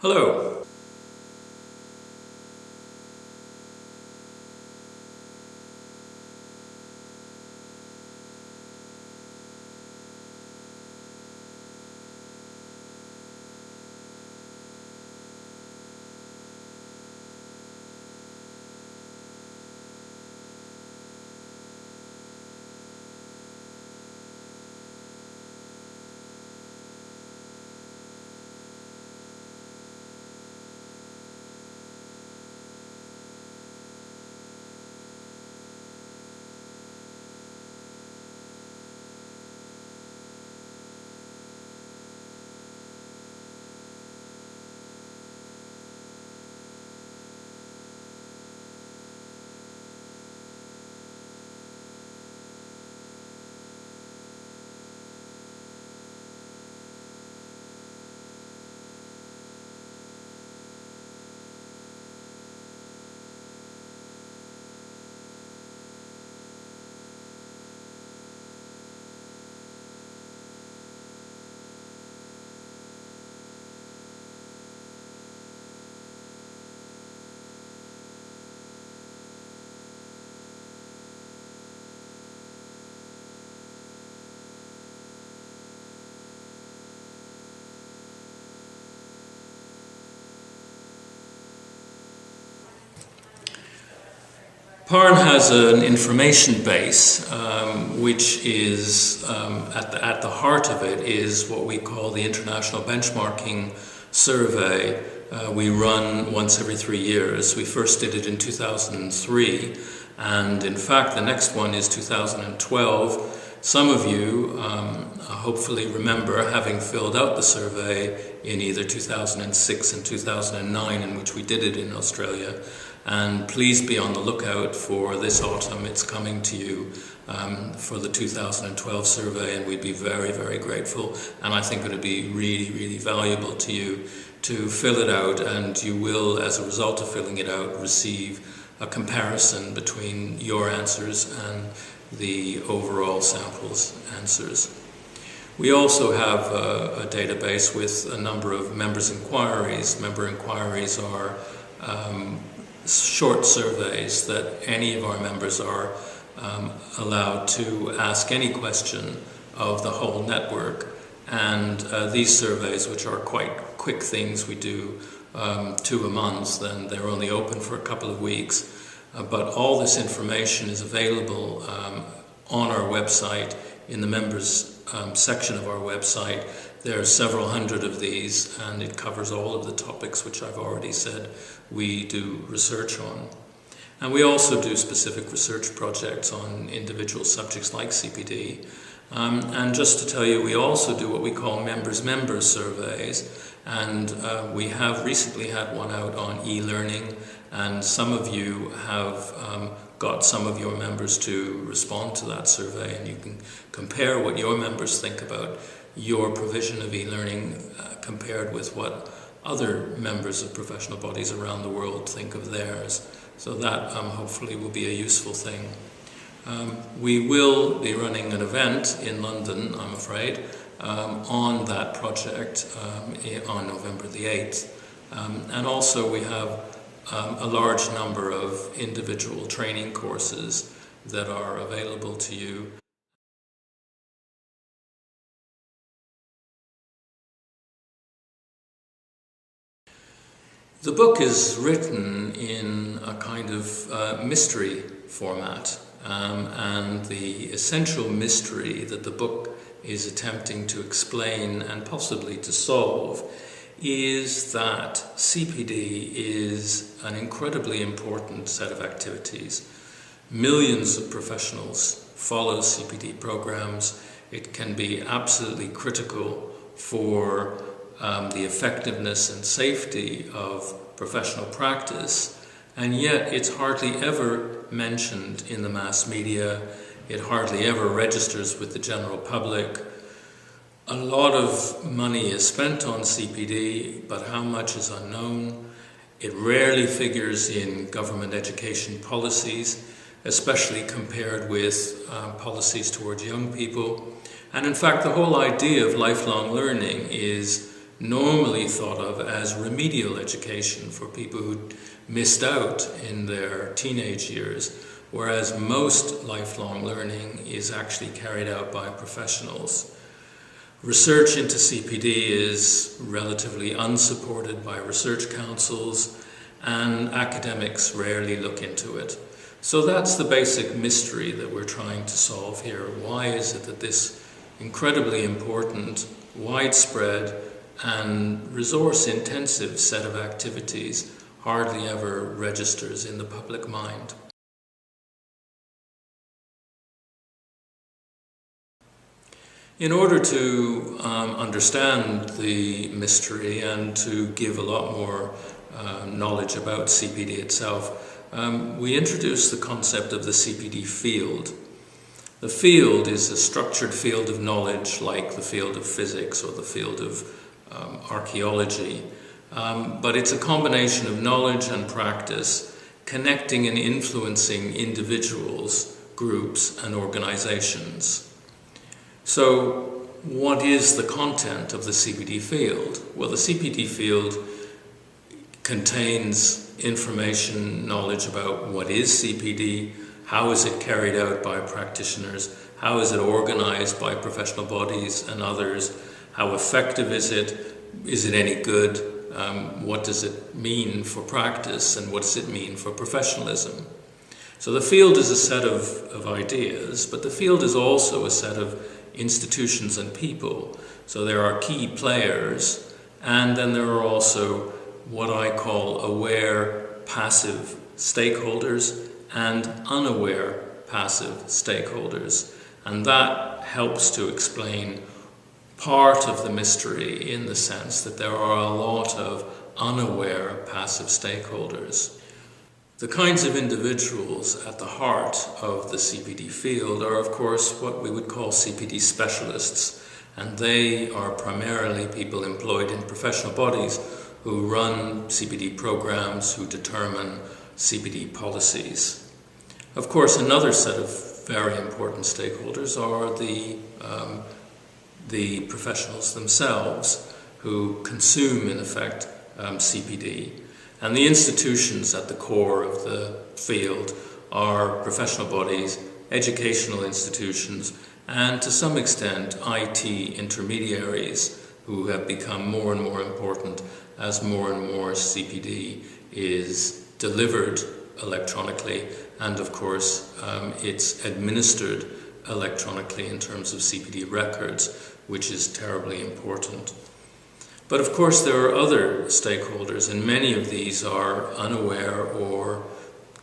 Hello. PARN has an information base, which is, at the heart of it, is what we call the International Benchmarking Survey. We run once every 3 years. We first did it in 2003, and in fact the next one is 2012. Some of you hopefully remember having filled out the survey in either 2006 and 2009, in which we did it in Australia. And please be on the lookout for this autumn. It's coming to you for the 2012 survey, and we'd be very, very grateful. And I think it would be really, really valuable to you to fill it out, and you will, as a result of filling it out, receive a comparison between your answers and the overall sample's answers. We also have a database with a number of members' inquiries. Member inquiries are short surveys that any of our members are allowed to ask any question of the whole network. And these surveys, which are quite quick things, we do 2 a month, then they're only open for a couple of weeks. But all this information is available on our website, in the members section of our website. There are several hundred of these, and it covers all of the topics which I've already said we do research on. And we also do specific research projects on individual subjects like CPD. And just to tell you, we also do what we call members surveys, and we have recently had one out on e-learning, and some of you have got some of your members to respond to that survey, and you can compare what your members think about your provision of e-learning compared with what other members of professional bodies around the world think of theirs. So that hopefully will be a useful thing. We will be running an event in London, I'm afraid, on that project on November the 8th. And also we have a large number of individual training courses that are available to you. The book is written in a kind of mystery format, and the essential mystery that the book is attempting to explain and possibly to solve is that CPD is an incredibly important set of activities. Millions of professionals follow CPD programs. It can be absolutely critical for the effectiveness and safety of professional practice, and yet it's hardly ever mentioned in the mass media. It hardly ever registers with the general public. A lot of money is spent on CPD, but how much is unknown. It rarely figures in government education policies, especially compared with policies towards young people. And in fact, the whole idea of lifelong learning is normally thought of as remedial education for people who missed out in their teenage years, whereas most lifelong learning is actually carried out by professionals. Research into CPD is relatively unsupported by research councils, and academics rarely look into it. So that's the basic mystery that we're trying to solve here. Why is it that this incredibly important, widespread, and resource-intensive set of activities hardly ever registers in the public mind? In order to understand the mystery and to give a lot more knowledge about CPD itself, we introduced the concept of the CPD field. The field is a structured field of knowledge like the field of physics or the field of archaeology, but it's a combination of knowledge and practice connecting and influencing individuals, groups, and organizations. So, what is the content of the CPD field? Well, the CPD field contains information, knowledge about what is CPD, how is it carried out by practitioners, how is it organized by professional bodies and others, how effective is it any good, what does it mean for practice, and what does it mean for professionalism. So the field is a set of ideas, but the field is also a set of institutions and people. So there are key players, and then there are also what I call aware passive stakeholders and unaware passive stakeholders. And that helps to explain part of the mystery in the sense that there are a lot of unaware passive stakeholders. The kinds of individuals at the heart of the CPD field are, of course, what we would call CPD specialists, and they are primarily people employed in professional bodies who run CPD programs, who determine CPD policies. Of course, another set of very important stakeholders are the professionals themselves who consume, in effect, CPD. And the institutions at the core of the field are professional bodies, educational institutions, and to some extent IT intermediaries who have become more and more important as more and more CPD is delivered electronically, and of course it's administered electronically in terms of CPD records, which is terribly important. But of course there are other stakeholders, and many of these are unaware or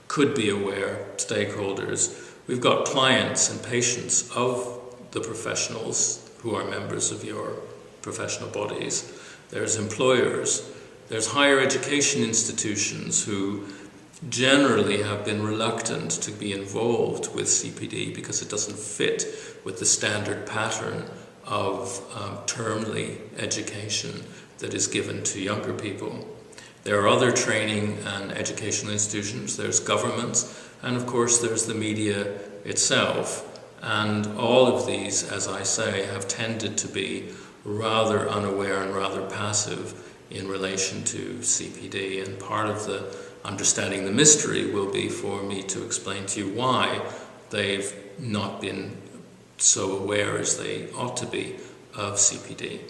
could be aware stakeholders. We've got clients and patients of the professionals who are members of your professional bodies. There's employers. There's higher education institutions who generally have been reluctant to be involved with CPD because it doesn't fit with the standard pattern of termly education that is given to younger people. There are other training and educational institutions, there's governments, and of course there's the media itself. And all of these, as I say, have tended to be rather unaware and rather passive in relation to CPD. And part of the understanding the mystery will be for me to explain to you why they've not been so aware as they ought to be of CPD.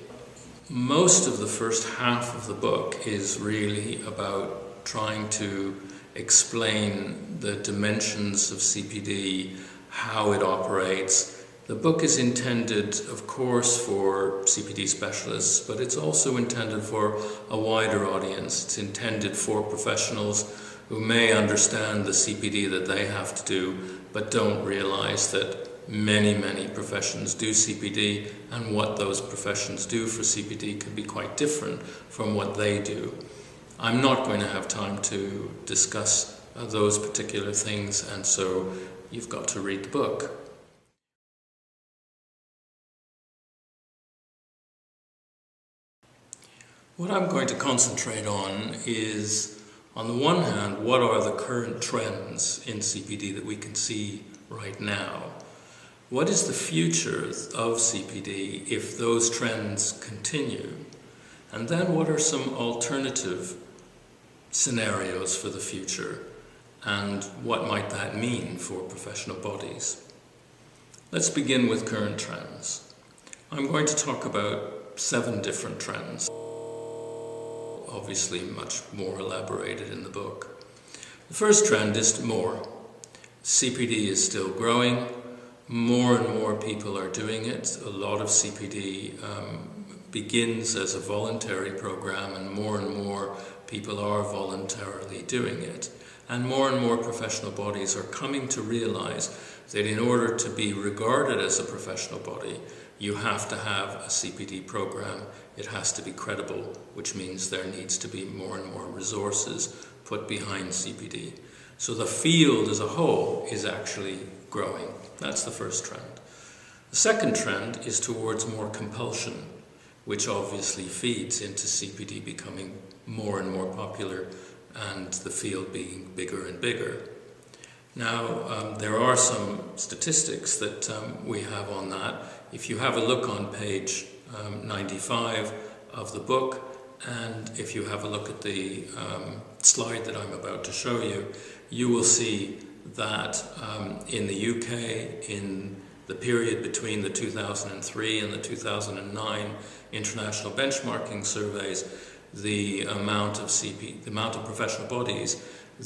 Most of the first half of the book is really about trying to explain the dimensions of CPD, how it operates. The book is intended, of course, for CPD specialists, but it's also intended for a wider audience. It's intended for professionals who may understand the CPD that they have to do, but don't realize that many professions do CPD, and what those professions do for CPD can be quite different from what they do. I'm not going to have time to discuss those particular things, and so you've got to read the book. What I'm going to concentrate on is, on the one hand, what are the current trends in CPD that we can see right now? What is the future of CPD if those trends continue? And then what are some alternative scenarios for the future, and what might that mean for professional bodies? Let's begin with current trends. I'm going to talk about 7 different trends, obviously much more elaborated in the book. The first trend is more. CPD is still growing. More and more people are doing it. A lot of CPD begins as a voluntary program, and more people are voluntarily doing it. And more professional bodies are coming to realize that in order to be regarded as a professional body, you have to have a CPD program. It has to be credible, which means there needs to be more and more resources put behind CPD. So the field as a whole is actually growing. That's the first trend. The second trend is towards more compulsion, which obviously feeds into CPD becoming more and more popular and the field being bigger and bigger. Now, there are some statistics that we have on that. If you have a look on page 95 of the book, and if you have a look at the slide that I'm about to show you, you will see that in the UK, in the period between the 2003 and the 2009 international benchmarking surveys, the amount of professional bodies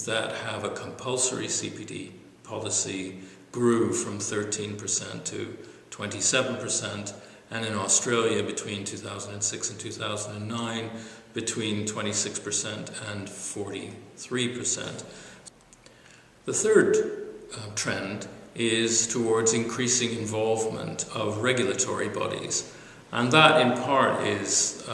that have a compulsory CPD policy grew from 13% to 27%, and in Australia between 2006 and 2009 between 26% and 43%. The third trend is towards increasing involvement of regulatory bodies, and that in part is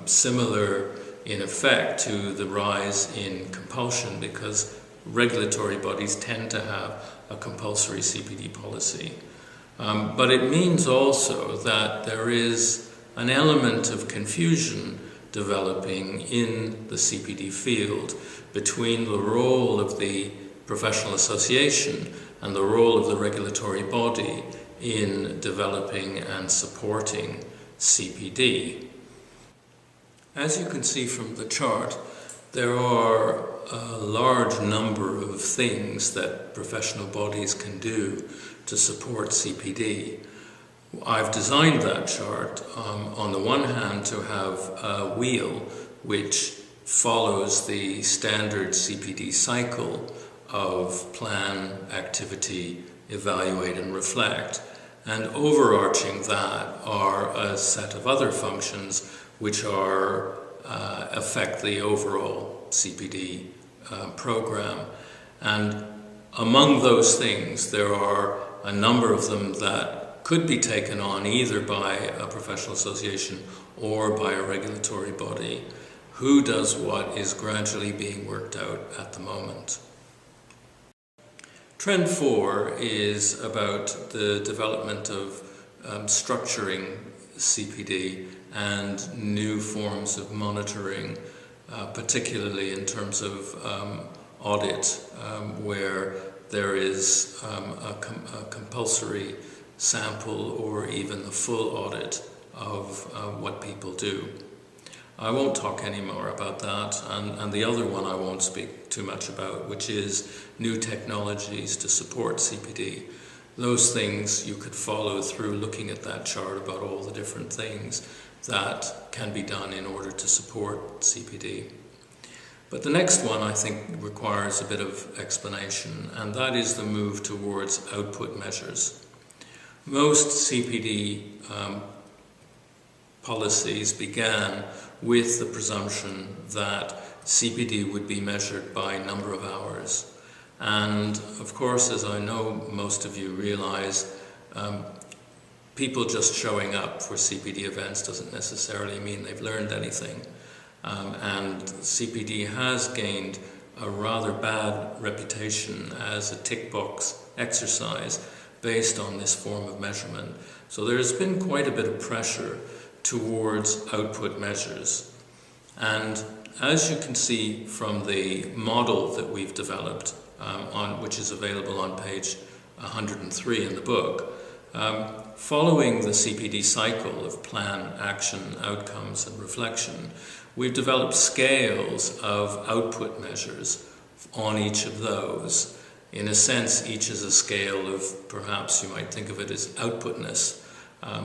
similar in effect to the rise in compulsion, because regulatory bodies tend to have a compulsory CPD policy. But it means also that there is an element of confusion developing in the CPD field between the role of the professional association and the role of the regulatory body in developing and supporting CPD. As you can see from the chart, there are a large number of things that professional bodies can do to support CPD. I've designed that chart on the one hand to have a wheel which follows the standard CPD cycle of plan, activity, evaluate and reflect, and overarching that are a set of other functions which are affect the overall CPD program. And among those things, there are a number of them that could be taken on either by a professional association or by a regulatory body. Who does what is gradually being worked out at the moment. Trend 4 is about the development of structuring CPD and new forms of monitoring, particularly in terms of audit, where there is a compulsory sample or even the full audit of what people do. I won't talk any more about that, and the other one I won't speak too much about, which is new technologies to support CPD. Those things you could follow through looking at that chart about all the different things that can be done in order to support CPD. But the next one I think requires a bit of explanation, and that is the move towards output measures. Most CPD policies began with the presumption that CPD would be measured by number of hours. And of course, as I know most of you realize, people just showing up for CPD events doesn't necessarily mean they've learned anything. And CPD has gained a rather bad reputation as a tick box exercise based on this form of measurement. So there's been quite a bit of pressure towards output measures. And as you can see from the model that we've developed, which is available on page 103 in the book, Following the CPD cycle of plan, action, outcomes, and reflection, we've developed scales of output measures on each of those. In a sense, each is a scale of, perhaps you might think of it as outputness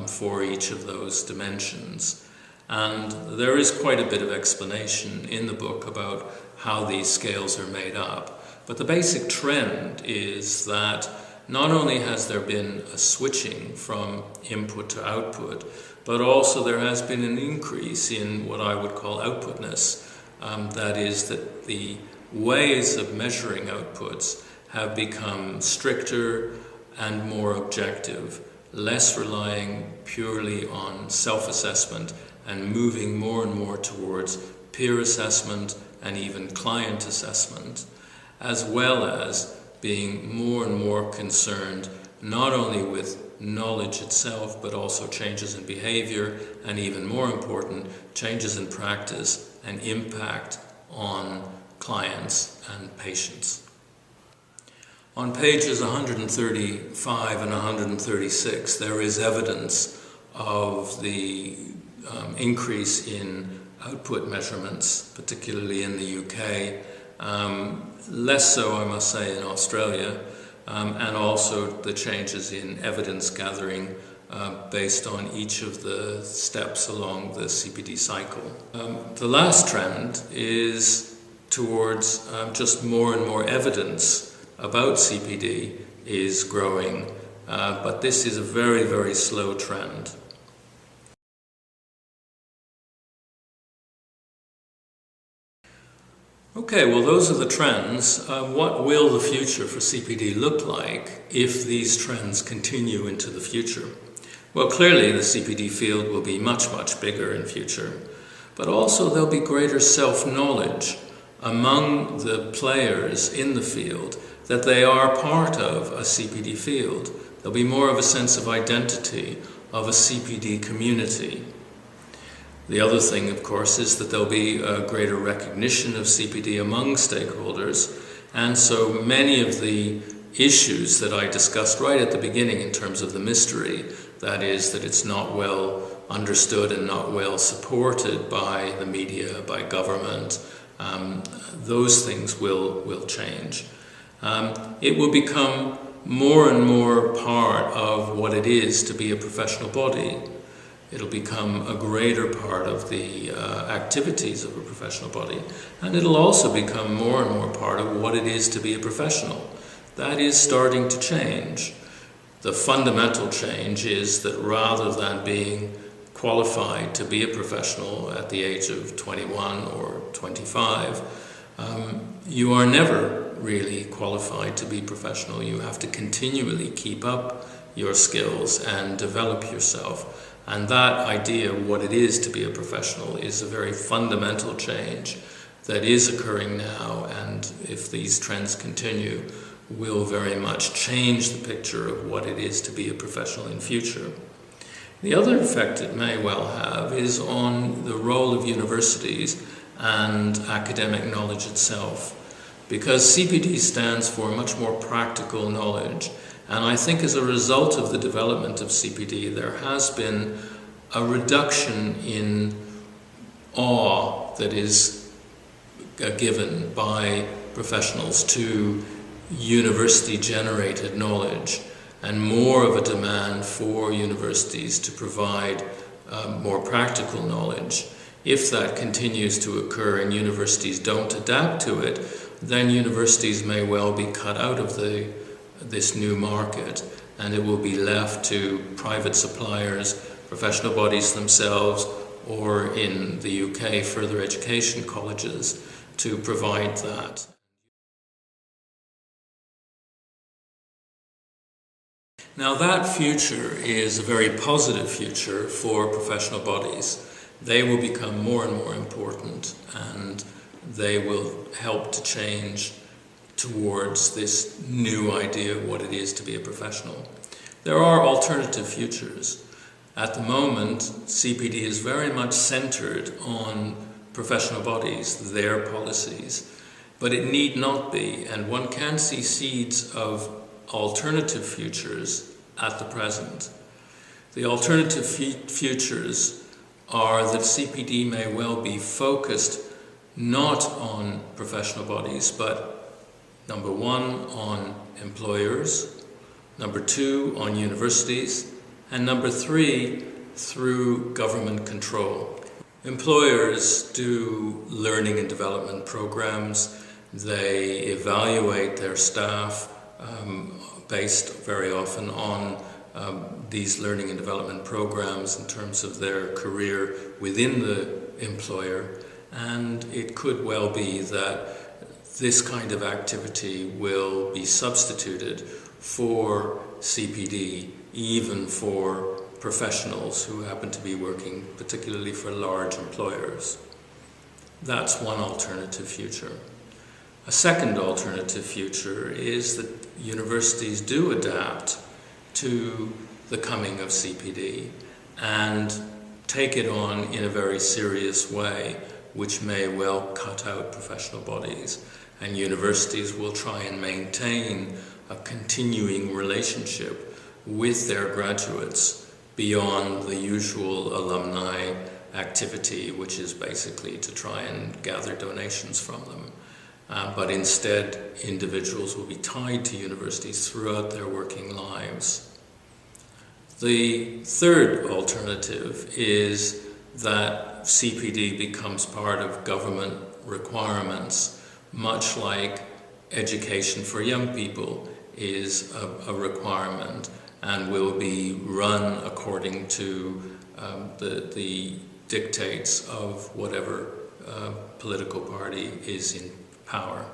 for each of those dimensions. And there is quite a bit of explanation in the book about how these scales are made up. But the basic trend is that not only has there been a switching from input to output, but also there has been an increase in what I would call outputness. That is, that the ways of measuring outputs have become stricter and more objective, less relying purely on self-assessment and moving more and more towards peer assessment and even client assessment, as well as being more and more concerned not only with knowledge itself, but also changes in behavior, and even more important, changes in practice and impact on clients and patients. On pages 135 and 136, there is evidence of the increase in output measurements, particularly in the UK, less so, I must say, in Australia, and also the changes in evidence gathering based on each of the steps along the CPD cycle. The last trend is towards just more and more evidence about CPD is growing, but this is a very, very slow trend. Okay, well, those are the trends. What will the future for CPD look like if these trends continue into the future? Well, clearly the CPD field will be much, much bigger in future, but also there'll be greater self-knowledge among the players in the field that they are part of a CPD field. There'll be more of a sense of identity of a CPD community. The other thing, of course, is that there'll be a greater recognition of CPD among stakeholders, and so many of the issues that I discussed right at the beginning in terms of the mystery, that is, that it's not well understood and not well supported by the media, by government, those things will change. It will become more and more part of what it is to be a professional body. It'll become a greater part of the activities of a professional body, and it'll also become more and more part of what it is to be a professional. That is starting to change. The fundamental change is that rather than being qualified to be a professional at the age of 21 or 25, you are never really qualified to be professional. You have to continually keep up your skills and develop yourself. And that idea of what it is to be a professional is a very fundamental change that is occurring now, and if these trends continue, will very much change the picture of what it is to be a professional in future. The other effect it may well have is on the role of universities and academic knowledge itself, because CPD stands for much more practical knowledge. And I think as a result of the development of CPD, there has been a reduction in awe that is given by professionals to university-generated knowledge, and more of a demand for universities to provide more practical knowledge. If that continues to occur and universities don't adapt to it, then universities may well be cut out of this new market, and it will be left to private suppliers, professional bodies themselves, or in the UK, further education colleges, to provide that. Now that future is a very positive future for professional bodies. They will become more and more important, and they will help to change towards this new idea of what it is to be a professional. There are alternative futures. At the moment, CPD is very much centered on professional bodies, their policies, but it need not be, and one can see seeds of alternative futures at the present. The alternative futures are that CPD may well be focused not on professional bodies, but number one, on employers, number two, on universities, and number three, through government control. Employers do learning and development programs. They evaluate their staff based very often on these learning and development programs in terms of their career within the employer, and it could well be that this kind of activity will be substituted for CPD, even for professionals who happen to be working particularly for large employers. That's one alternative future. A second alternative future is that universities do adapt to the coming of CPD and take it on in a very serious way, which may well cut out professional bodies. And universities will try and maintain a continuing relationship with their graduates beyond the usual alumni activity, which is basically to try and gather donations from them. But instead, individuals will be tied to universities throughout their working lives. The third alternative is that CPD becomes part of government requirements, much like education for young people is a requirement and will be run according to the dictates of whatever political party is in power.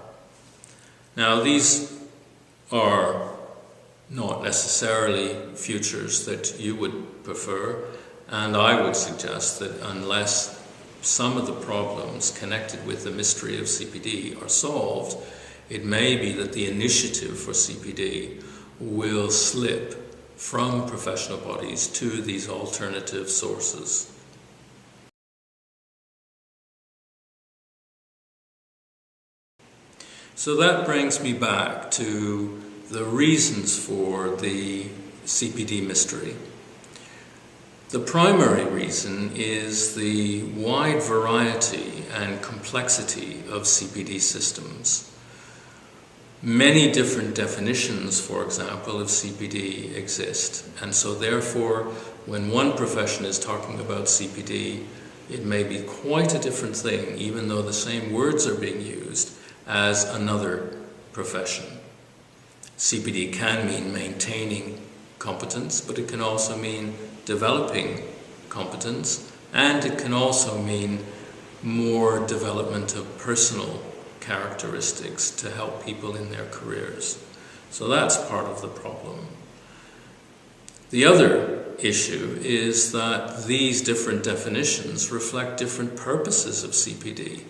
Now, these are not necessarily futures that you would prefer, and I would suggest that unless some of the problems connected with the mystery of CPD are solved, it may be that the initiative for CPD will slip from professional bodies to these alternative sources. So that brings me back to the reasons for the CPD mystery. The primary reason is the wide variety and complexity of CPD systems. Many different definitions, for example, of CPD exist, and so therefore when one profession is talking about CPD, it may be quite a different thing, even though the same words are being used, as another profession. CPD can mean maintaining competence, but it can also mean developing competence, and it can also mean more development of personal characteristics to help people in their careers. So that's part of the problem. The other issue is that these different definitions reflect different purposes of CPD.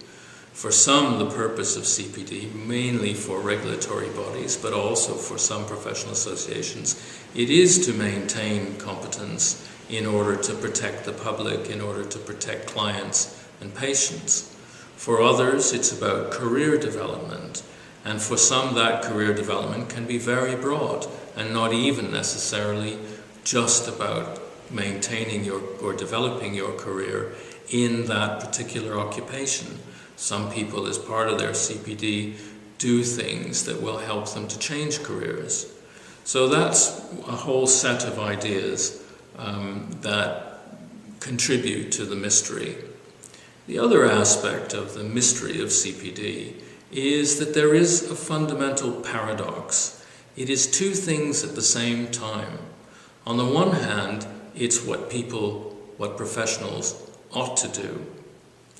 For some, the purpose of CPD, mainly for regulatory bodies, but also for some professional associations, it is to maintain competence in order to protect the public, in order to protect clients and patients. For others, it's about career development, and for some that career development can be very broad and not even necessarily just about maintaining or developing your career in that particular occupation. Some people, as part of their CPD, do things that will help them to change careers. So that's a whole set of ideas that contribute to the mystery. The other aspect of the mystery of CPD is that there is a fundamental paradox. It is two things at the same time. On the one hand, it's what professionals ought to do.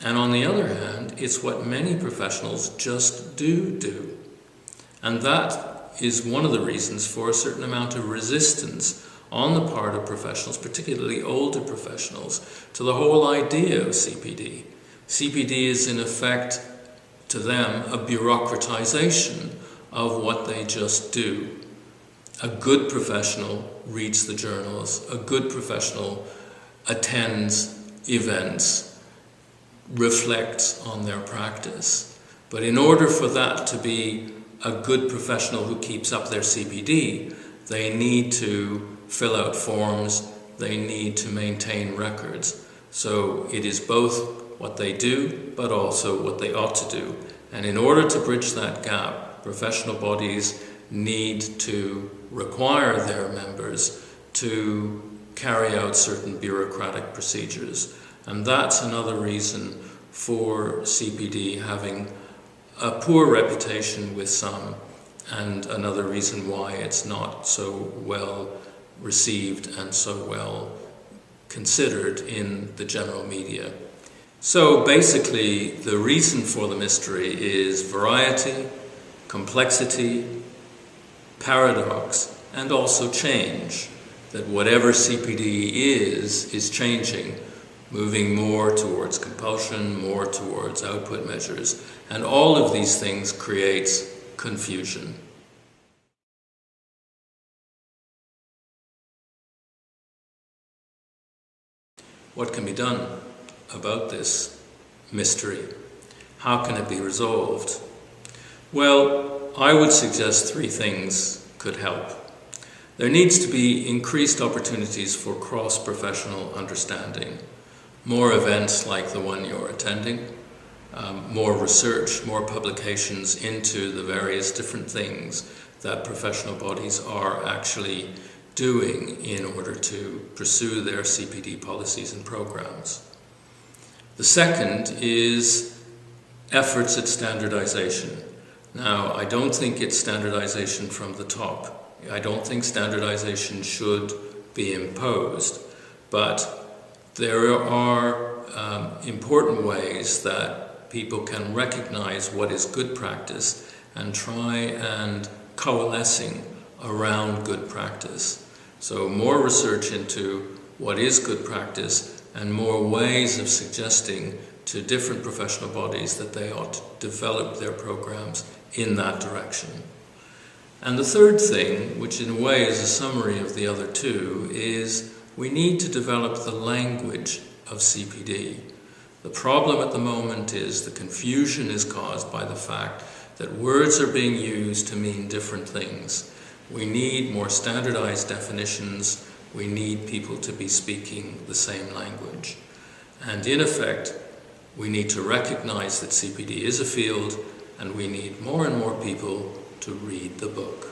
And on the other hand, it's what many professionals just do. And that is one of the reasons for a certain amount of resistance on the part of professionals, particularly older professionals, to the whole idea of CPD. CPD is in effect, to them, a bureaucratization of what they just do. A good professional reads the journals, a good professional attends events, reflects on their practice. But in order for that to be a good professional who keeps up their CPD, they need to fill out forms, they need to maintain records. So it is both what they do, but also what they ought to do. And in order to bridge that gap, professional bodies need to require their members to carry out certain bureaucratic procedures. And that's another reason for CPD having a poor reputation with some, and another reason why it's not so well received and so well considered in the general media. So basically, the reason for the mystery is variety, complexity, paradox, and also change. That whatever CPD is changing, moving more towards compulsion, more towards output measures, and all of these things creates confusion. What can be done about this mystery? How can it be resolved? Well, I would suggest three things could help. There needs to be increased opportunities for cross-professional understanding, more events like the one you're attending, more research, more publications into the various different things that professional bodies are actually doing in order to pursue their CPD policies and programs. The second is efforts at standardization. Now, I don't think it's standardization from the top. I don't think standardization should be imposed, but there are important ways that people can recognize what is good practice and try and coalescing around good practice. So more research into what is good practice and more ways of suggesting to different professional bodies that they ought to develop their programs in that direction. And the third thing, which in a way is a summary of the other two, is we need to develop the language of CPD. The problem at the moment is the confusion is caused by the fact that words are being used to mean different things. We need more standardized definitions. We need people to be speaking the same language. And in effect, we need to recognize that CPD is a field, and we need more and more people to read the book.